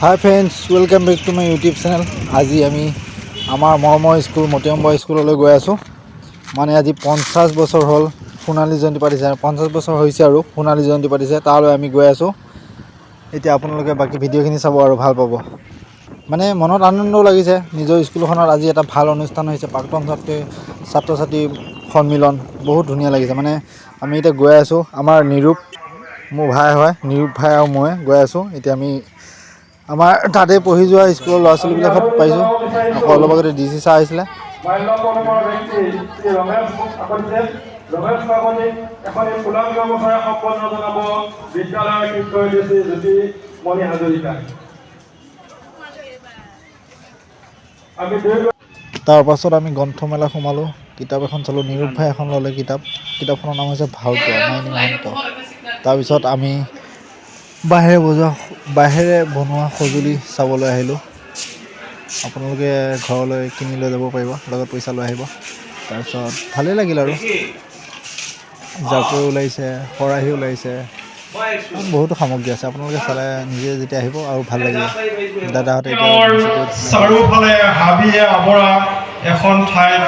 High friends, welcome back to my YouTube channel. আজি আমি আমাৰ মৰমৰ স্কুল মতিয়ম্বৰ স্কুললৈ গৈ আছোঁ। মানে আজি 50 বছৰ হ'ল সোণালী জয়ন্তী পাতিছে, 50 বছৰ হৈছে আৰু সোণালী জয়ন্তী পাতিছে, তালৈ আমি গৈ আছোঁ। এতিয়া আপোনালোকে বাকী ভিডিঅ'খিনি চাব আৰু ভাল পাব। মানে মনত আনন্দও লাগিছে, নিজৰ স্কুলখনত আজি এটা ভাল অনুষ্ঠান হৈছে, প্ৰাক্তন ছাত্ৰ ছাত্ৰী সন্মিলন, বহুত ধুনীয়া লাগিছে। মানে আমি এতিয়া গৈ আছোঁ, আমাৰ নিৰূপ মোৰ ভাই হয়, নিৰূপ ভাই আৰু মই গৈ আছোঁ। এতিয়া আমি আমাৰ তাতে পঢ়ি যোৱা স্কুলৰ ল'ৰা ছোৱালীবিলাকত পাইছোঁ। আকৌ অলপ আগতে DC ছাৰ আহিছিলে। তাৰপাছত আমি গ্ৰন্থমেলা সোমালোঁ, কিতাপ এখন চালোঁ। নিৰূপ ভাই এখন ল'লে কিতাপখনৰ নাম হৈছে ভালপোৱা, মাইনী মহন্ত। তাৰপিছত আমি বাঁহেৰে বনোৱা সঁজুলি চাবলৈ আহিলোঁ। আপোনালোকে ঘৰলৈ কিনি লৈ যাব পাৰিব, লগত পইচা লৈ আহিব। তাৰপিছত ভালেই লাগিল আৰু জাকৈ ওলাইছে, খৰাহি ওলাইছে, বহুতো সামগ্ৰী আছে। আপোনালোকে চালে নিজে যেতিয়া আহিব আৰু ভাল লাগিব। দাদাহঁতে চাৰিওফালে হাবিয়ে আৱৰা এখন ঠাইত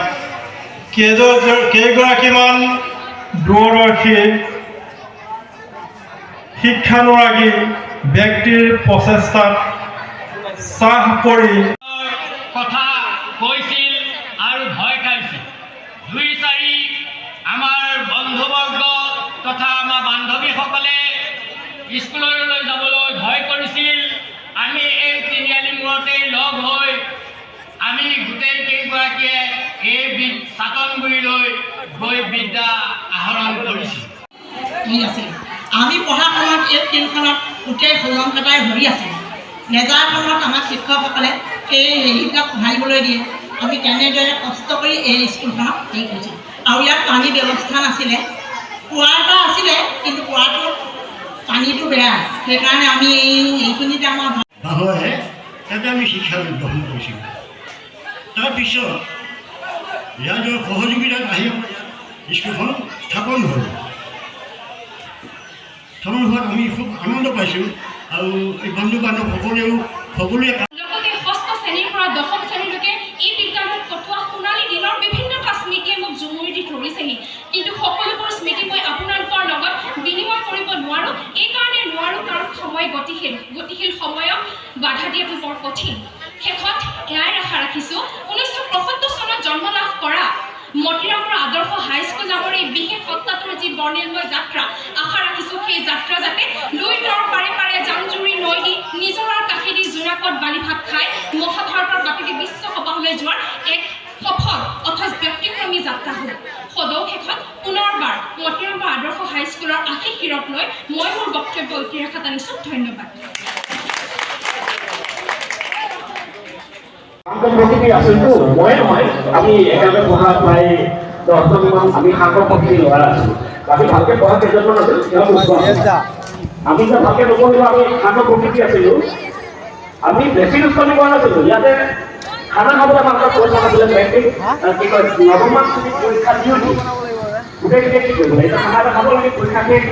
কেইগৰাকীমান দূৰদৰ্শী শিক্ষানুৰাগী ব্যক্তিৰ প্ৰচেষ্টাত চাহ পৰি কথা কৈছিল আৰু ভয় খাইছিল। 2-4 আমাৰ বন্ধুবৰ্গ তথা আমাৰ বান্ধৱীসকলে স্কুললৈ যাবলৈ ভয় কৰিছিল। আমি এই তিনিআলি মূৰতেই লগ হৈ আমি গোটেই কেইগৰাকীয়ে এই চাটনগুৰিলৈ গৈ বিদ্যা আহৰণ কৰিছিল। আমি পঢ়া সময়ত এই ফিল্ডখনত গোটেই সলংকাতাই ভৰি আছিল। নেজাৰ সময়ত আমাক শিক্ষকসকলে সেই হেৰিবিলাক পঢ়াইবলৈ দিয়ে। আমি তেনেদৰে কষ্ট কৰি এই স্কুলখনত হেৰি কৰিছিলোঁ। আৰু ইয়াত পানী ব্যৱস্থা নাছিলে, কুঁৱা এটা আছিলে, কিন্তু কুঁৱাটোত পানীটো বেয়া, সেইকাৰণে আমি এইখিনিতে আমাৰ ভাৱে তাতে আমি শিক্ষা গ্ৰহণ কৰিছিলোঁ। তাৰপিছত ৰাইজৰ সহযোগিতাত আহি স্কুলখন স্থাপন হ'ল। স্থাপন হোৱাত আমি খুব আনন্দ পাইছোঁ আৰু এই বন্ধু বান্ধৱ সকলোৱে লগতে 6ষ্ঠ শ্ৰেণীৰ পৰা 10ম শ্ৰেণীলৈকে এই বিদ্যালয়ত কটোৱা সোণালী দিনৰ বিভিন্নটা স্মৃতিয়ে মোক জুমুৰি দি ধৰিছেহি। কিন্তু সকলোবোৰ স্মৃতি মই আপোনালোকৰ লগত বিনিময় কৰিব নোৱাৰোঁ। এইকাৰণে নোৱাৰোঁ কাৰণ সময় গতিশীল সময়ক বাধা দিয়াটো বৰ কঠিন। শেষত এয়াই আশা ৰাখিছোঁ, 1975 চনত জন্ম লাভ কৰা মতিৰামৰ আদৰ্শ হাইস্কুল নামৰ এই বিশেষ সত্তাটোৰ যি বৰ্ণিলময় যাত্ৰা, আশা ৰাখিছোঁ সেই যাত্ৰা যাতে লুইতৰ পাৰে পাৰে জামজুৰি নৈ দি নিজৰাৰ কাষেদি জোনাকত বালিভাত খাই মহাভাৰতৰ বাতৰি বিশ্বসভালৈ যোৱাৰ এক সফল অথচ ব্যক্তিক্ৰমী যাত্ৰা হ'ল। সদৌ শেষত পুনৰবাৰ মতিৰামৰ আদৰ্শ হাইস্কুলৰ আশীষ শিৰত লৈ মই মোৰ বক্তব্য ইতিৰেখাত আনিছোঁ। ধন্যবাদ। আমি একেলগে পঢ়া প্ৰায় 10জনমান আমি সাংসদ শক্তি ল'ৰা আছিলোঁ। আমি ভালকৈ পঢ়া কেইজনমান আছিলোঁ, আমি যে ভালকৈ নপঢ়িলোঁ, আমি সাংসদ প্ৰকৃতি আছিলোঁ। আমি বেছি দুষ্টামি কৰা নাছিলোঁ। ইয়াতে খানা খাবলৈ আমাক পইচা নাছিলে। কি কয়, 9মান শ্ৰেণীত পৰীক্ষা দিওঁ গোটেইকেইটাই কি কৰিব লাগে, খানা এটা খাব লাগে, পৰীক্ষা শেষ